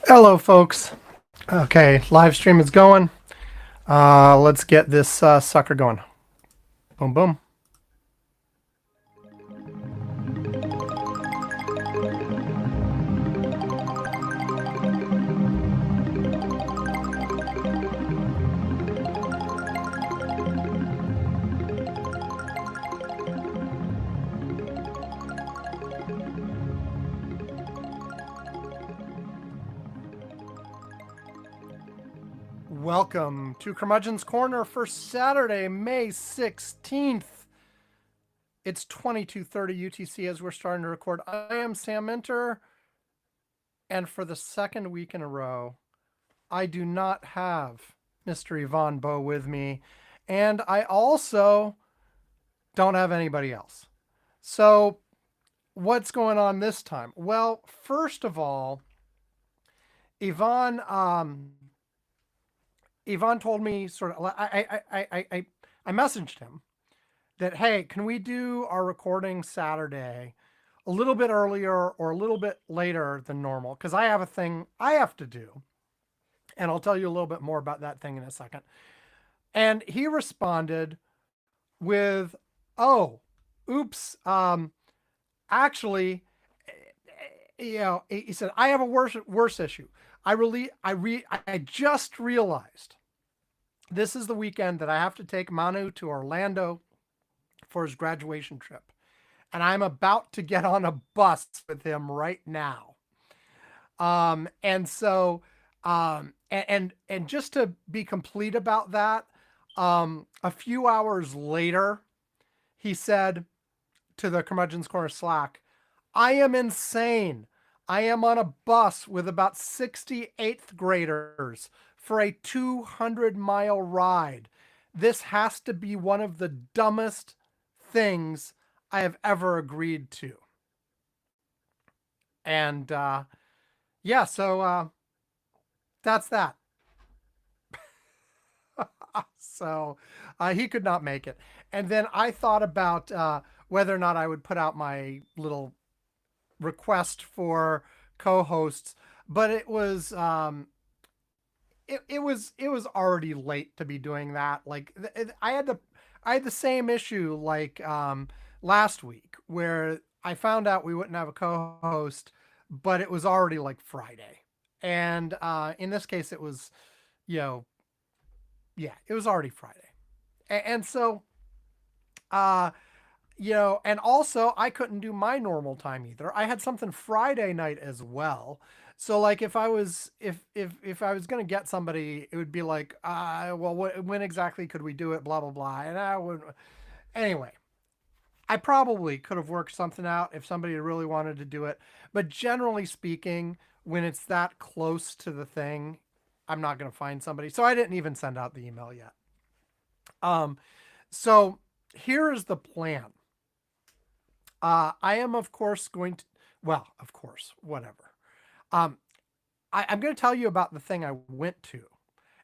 Hello, folks. Okay, live stream is going. Let's get this sucker going. Boom, boom. Welcome to Curmudgeon's Corner for Saturday, May 16th. It's 22:30 UTC as we're starting to record. I am Sam Minter, and for the second week in a row, I do not have Mr. Yvonne Bow with me, and I also don't have anybody else. So, what's going on this time? Well, first of all, Yvonne Yvonne told me sort of I messaged him that, hey, can we do our recording Saturday a little bit earlier or a little bit later than normal? Because I have a thing I have to do. And I'll tell you a little bit more about that thing in a second. And he responded with, oh, oops, actually, he said, I have a worse issue. I just realized this is the weekend that I have to take Manu to Orlando for his graduation trip. And I'm about to get on a bus with him right now. And so, and just to be complete about that, a few hours later, he said to the Curmudgeon's Corner Slack, I am insane. I am on a bus with about 60 eighth graders for a 200-mile ride. This has to be one of the dumbest things I have ever agreed to. And yeah, so that's that. So he could not make it. And then I thought about whether or not I would put out my little request for co-hosts, but it was it was already late to be doing that. Like I had the same issue like last week where I found out we wouldn't have a co-host, but it was already like Friday. And in this case it was, you know, yeah, it was already Friday. And so and also I couldn't do my normal time either. I had something Friday night as well. So like if I was if I was gonna get somebody, it would be like, well, when exactly could we do it? Blah blah blah. And I would anyway. I probably could have worked something out if somebody really wanted to do it. But generally speaking, when it's that close to the thing, I'm not gonna find somebody. So I didn't even send out the email yet. So here is the plan. I am, of course, going to, well, of course, whatever. Um, I'm going to tell you about the thing I went to.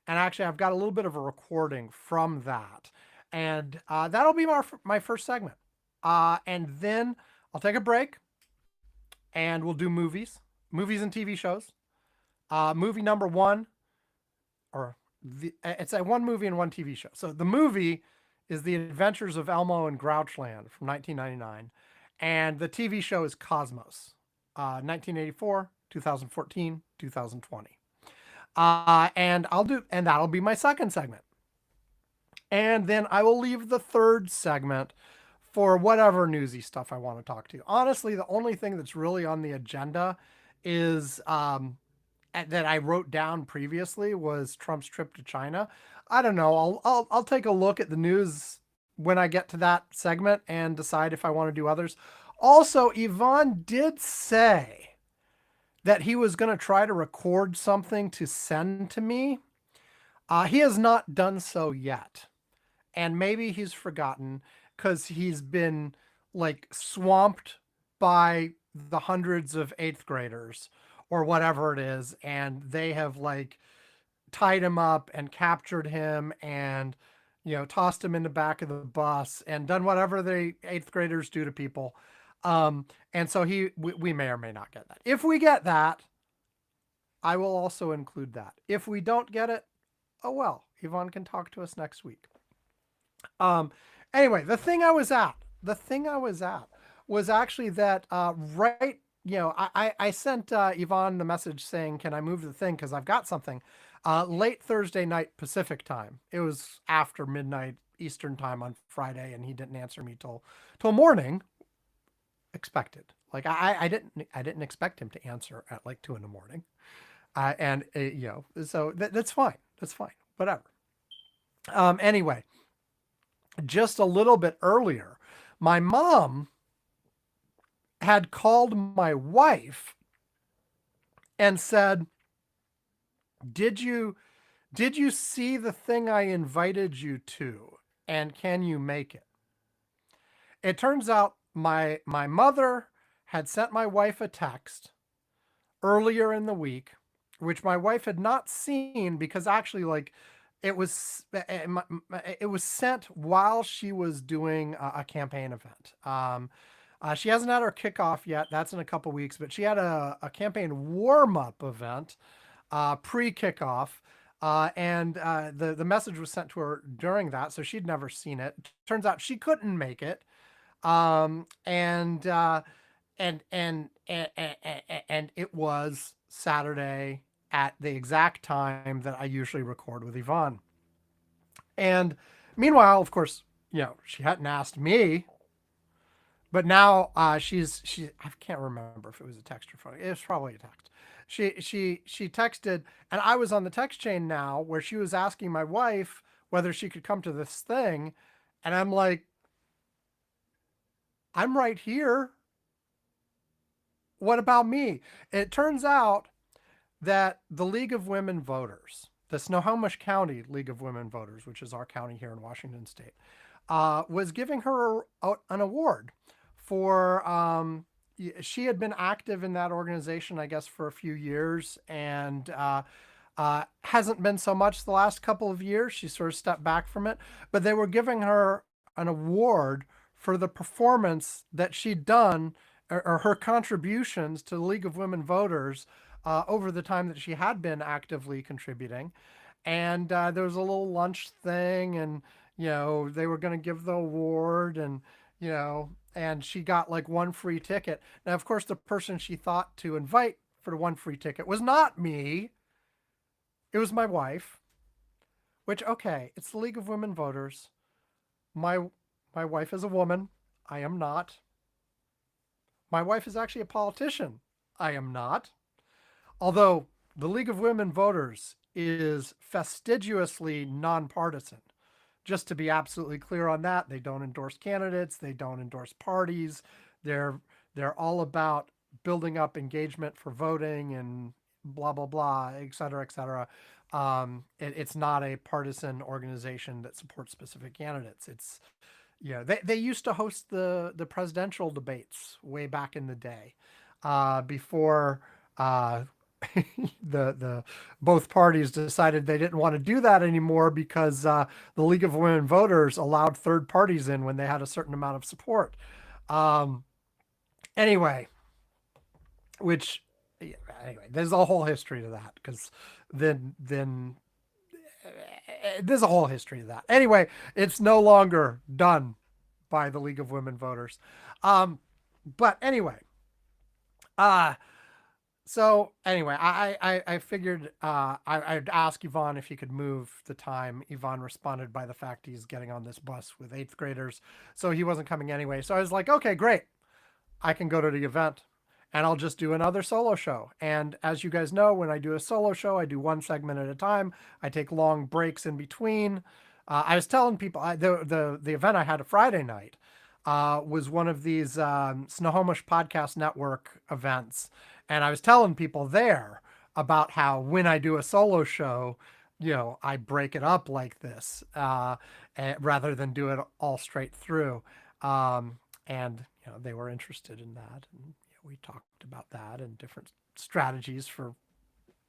And actually, I've got a little bit of a recording from that. And that'll be my first segment. And then I'll take a break and we'll do movies and TV shows. Movie number one, it's a one movie and one TV show. So the movie is The Adventures of Elmo and Grouchland from 1999. And the TV show is Cosmos, 1984, 2014, 2020. And that'll be my second segment. And then I will leave the third segment for whatever newsy stuff I want to talk to. Honestly, the only thing that's really on the agenda is that I wrote down previously was Trump's trip to China. I don't know. I'll take a look at the news when I get to that segment and decide if I want to do others. Also, Yvonne did say that he was going to try to record something to send to me. He has not done so yet. And maybe he's forgotten because he's been like swamped by the hundreds of eighth graders or whatever it is. And they have like tied him up and captured him and, tossed him in the back of the bus and done whatever the eighth graders do to people. And so we may or may not get that. If we get that, I will also include that. If we don't get it, oh well, Yvonne can talk to us next week. Um, anyway, the thing I was at was actually that right, I sent Yvonne the message saying, "Can I move the thing? Because I've got something." Late Thursday night Pacific time. It was after midnight Eastern time on Friday, and he didn't answer me till morning. Expected. Like I didn't expect him to answer at like 2 in the morning. And so that's fine. That's fine. Whatever. Anyway, just a little bit earlier, my mom had called my wife and said, "Did you see the thing I invited you to? And can you make it?" It turns out my mother had sent my wife a text earlier in the week, which my wife had not seen because actually, like, it was it was sent while she was doing a campaign event. She hasn't had her kickoff yet. That's in a couple weeks, but she had a campaign warm up event pre kickoff. And the message was sent to her during that, so she'd never seen it. Turns out she couldn't make it, um, and uh, and it was Saturday at the exact time that I usually record with Yvonne. And meanwhile, of course, she hadn't asked me, but now she I can't remember if it was a text or phone. It was probably a text. She texted, and I was on the text chain now where she was asking my wife whether she could come to this thing, and I'm like, I'm right here. What about me? It turns out that the League of Women Voters, the Snohomish County League of Women Voters, which is our county here in Washington State, was giving her an award for. She had been active in that organization, I guess, for a few years, and hasn't been so much the last couple of years. She sort of stepped back from it, but they were giving her an award for the performance that she'd done, or her contributions to the League of Women Voters over the time that she had been actively contributing. And there was a little lunch thing, and they were going to give the award, and and she got like one free ticket. Now, of course, the person she thought to invite for the one free ticket was not me. It was my wife. Which, okay, it's the League of Women Voters. My my wife is a woman. I am not. My wife is actually a politician. I am not. Although the League of Women Voters is fastidiously nonpartisan. Just to be absolutely clear on that, they don't endorse candidates, they don't endorse parties. They're they're all about building up engagement for voting and blah blah blah, et cetera, et cetera. It's not a partisan organization that supports specific candidates. It's they used to host the presidential debates way back in the day, before uh, the both parties decided they didn't want to do that anymore because the League of Women Voters allowed third parties in when they had a certain amount of support. Um, anyway, which yeah, anyway, there's a whole history to that because then there's a whole history to that. Anyway, it's no longer done by the League of Women Voters. Um, but anyway, uh, so anyway, I figured I'd ask Yvonne if he could move the time. Yvonne responded by the fact he's getting on this bus with eighth graders, so he wasn't coming anyway. So I was like, okay, great, I can go to the event, and I'll just do another solo show. And as you guys know, when I do a solo show, I do one segment at a time. I take long breaks in between. I was telling people the event I had a Friday night was one of these Snohomish Podcast Network events, and I was telling people there about how when I do a solo show, I break it up like this rather than do it all straight through. And they were interested in that, and we talked about that and different strategies for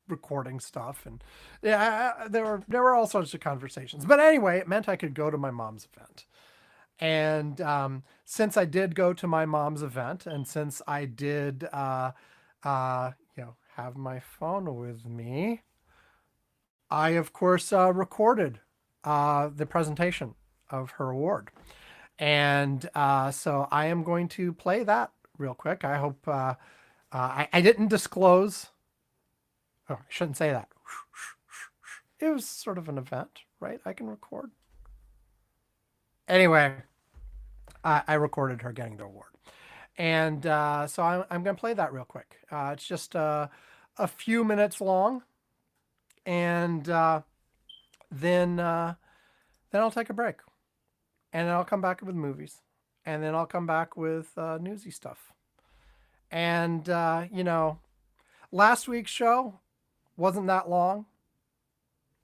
recording stuff, and yeah, there were all sorts of conversations. But anyway, it meant I could go to my mom's event. And since I did go to my mom's event, and since I did, have my phone with me, I, of course, recorded the presentation of her award. And so I am going to play that real quick. I hope I didn't disclose. Oh, I shouldn't say that. It was sort of an event, right? I can record. Anyway, I recorded her getting the award. And so I'm going to play that real quick. It's just a few minutes long. And then I'll take a break. And then I'll come back with movies. And then I'll come back with newsy stuff. And, last week's show wasn't that long.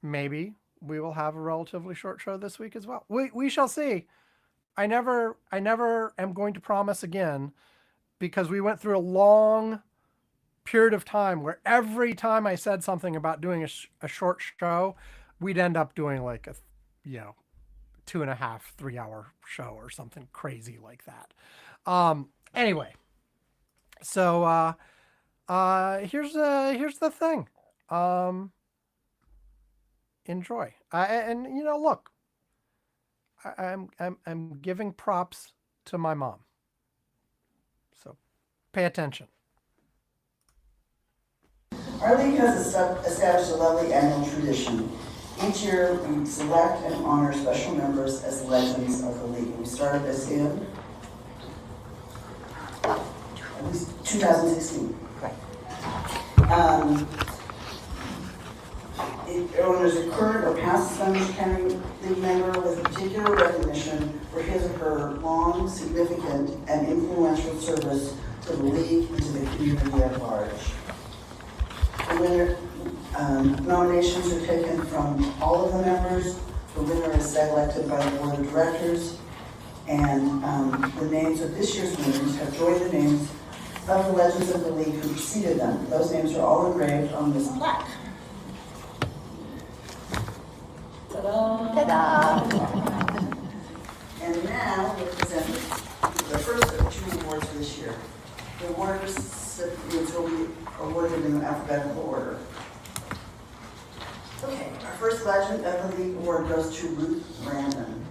Maybe we will have a relatively short show this week as well. We shall see. I never am going to promise again, because we went through a long period of time where every time I said something about doing a short show, we'd end up doing like a 2.5, 3 hour show or something crazy like that. Anyway, so here's the thing. Enjoy. And look, I'm giving props to my mom. So pay attention. Our league has established a lovely annual tradition. Each year, we select and honor special members as legends of the league. We started this in at least 2016. Right. There's a current or past Spanish County League member with particular recognition for his or her long, significant, and influential service to the league and to the community at large. The winner, nominations are taken from all of the members. The winner is selected by the board of directors, and the names of this year's winners have joined the names of the legends of the league who preceded them. Those names are all engraved on this plaque. Ta-da! Ta-da! And now we're presenting the first of 2 awards for this year. The award recipients will be awarded in alphabetical order. Okay, our first legend of the league award goes to Ruth Brandon.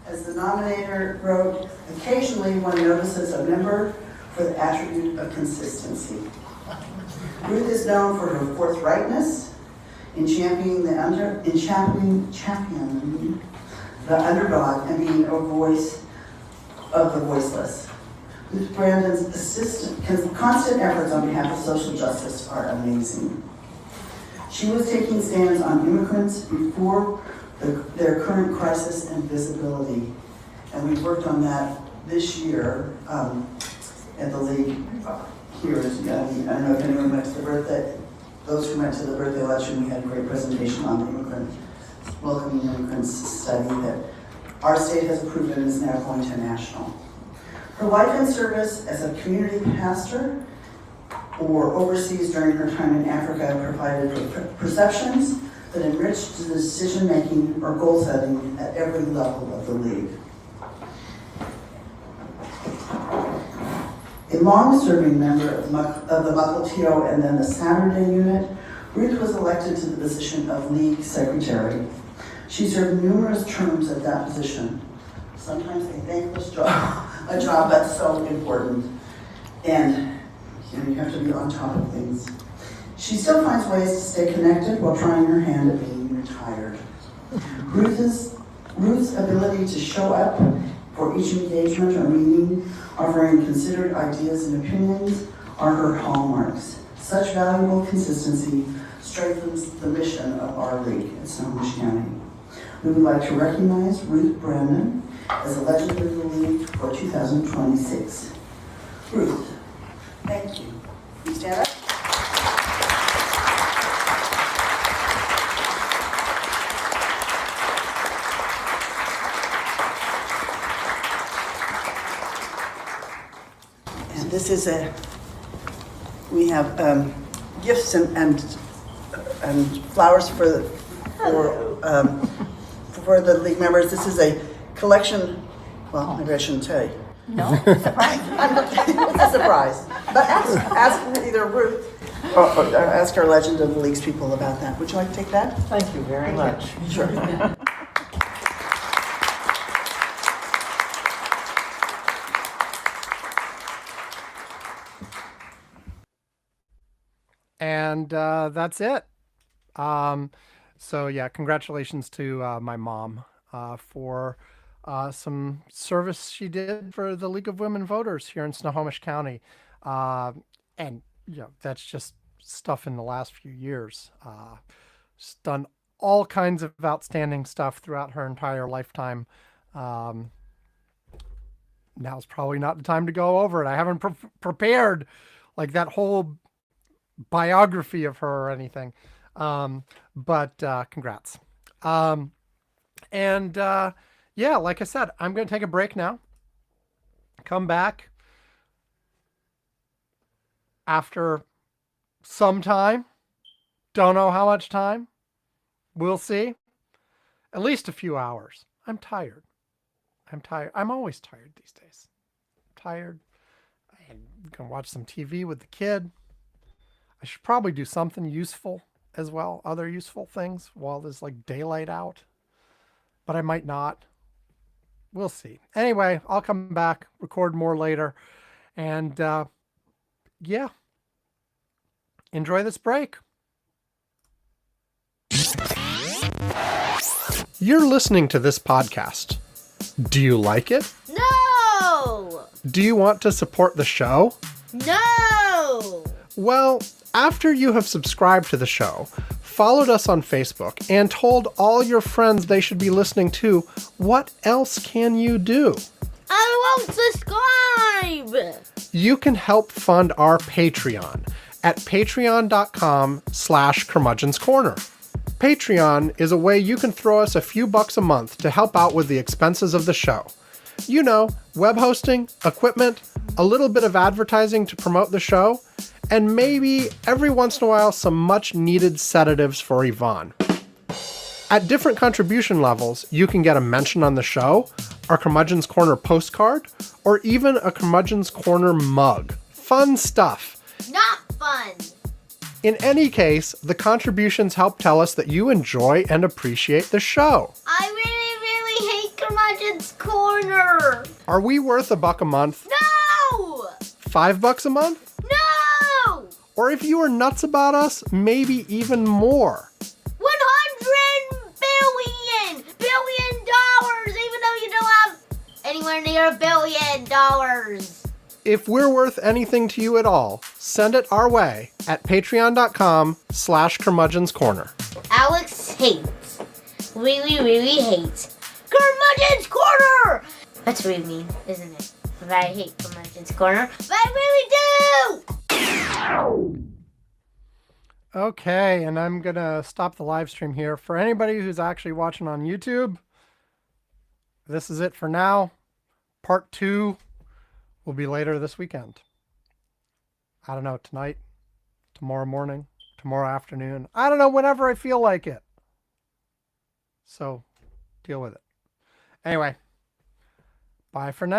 As the nominator wrote, occasionally one notices a member for the attribute of consistency. Ruth is known for her forthrightness in championing the underdog and being a voice of the voiceless. Ruth Brandon's constant efforts on behalf of social justice are amazing. She was taking stands on immigrants before their current crisis and visibility, and we worked on that this year at the league here. I don't know if anyone went to the birthday. Those who went to the birthday luncheon, we had a great presentation on the welcoming immigrants study that our state has approved and is now going to national. Her life and service as a community pastor or overseas during her time in Africa provided perceptions that enriched the decision-making or goal-setting at every level of the league. A long-serving member of the Mukilteo and then the Saturday unit, Ruth was elected to the position of League Secretary. She served numerous terms at that position. Sometimes a thankless job, a job that's so important. And you have to be on top of things. She still finds ways to stay connected while trying her hand at being retired. Ruth's ability to show up for each engagement or meeting, offering considered ideas and opinions, are her hallmarks. Such valuable consistency strengthens the mission of our league at Snohomish County. We would like to recognize Ruth Brandon as a legend of the league for 2026. Ruth, thank you. Please stand up. And this is we have gifts and flowers for for the league members. This is a collection. Well, maybe I shouldn't tell you. No, surprise. It's a surprise. But ask either Ruth or ask our Legend of the League's people about that. Would you like to take that? Thank you very much. Sure. And that's it. So yeah, congratulations to my mom for some service she did for the League of Women Voters here in Snohomish County. And that's just stuff in the last few years. She's done all kinds of outstanding stuff throughout her entire lifetime. Now's probably not the time to go over it. I haven't prepared like that whole biography of her or anything. But congrats. And yeah, like I said, I'm going to take a break now. Come back after some time. Don't know how much time. We'll see. At least a few hours. I'm tired. I'm always tired these days. I'm tired. I'm going to watch some TV with the kid. I should probably do something useful as well. Other useful things while there's like daylight out. But I might not. We'll see. Anyway, I'll come back, record more later. And yeah. Enjoy this break. You're listening to this podcast. Do you like it? No! Do you want to support the show? No! Well, after you have subscribed to the show, followed us on Facebook, and told all your friends they should be listening to, what else can you do? I won't subscribe! You can help fund our Patreon at patreon.com/Curmudgeon's Corner. Patreon is a way you can throw us a few bucks a month to help out with the expenses of the show. You know, web hosting, equipment, a little bit of advertising to promote the show, and maybe every once in a while some much needed sedatives for Yvonne. At different contribution levels, you can get a mention on the show, our Curmudgeon's Corner postcard, or even a Curmudgeon's Corner mug. Fun stuff. Not fun! In any case, the contributions help tell us that you enjoy and appreciate the show. I really, really hate Curmudgeon's Corner! Are we worth $1 a month? No! $5 a month? No! Or if you are nuts about us, maybe even more. 100 billion dollars, even though you don't have anywhere near $1 billion. If we're worth anything to you at all, send it our way at patreon.com/Curmudgeon's Corner. Alex hates, really, really hates Curmudgeon's Corner! That's really mean, isn't it? But I hate Curmudgeon's Corner, but I really do! Okay, and I'm going to stop the live stream here. For anybody who's actually watching on YouTube, this is it for now. Part 2 will be later this weekend. I don't know, tonight, tomorrow morning, tomorrow afternoon. I don't know, whenever I feel like it. So, deal with it. Anyway, bye for now.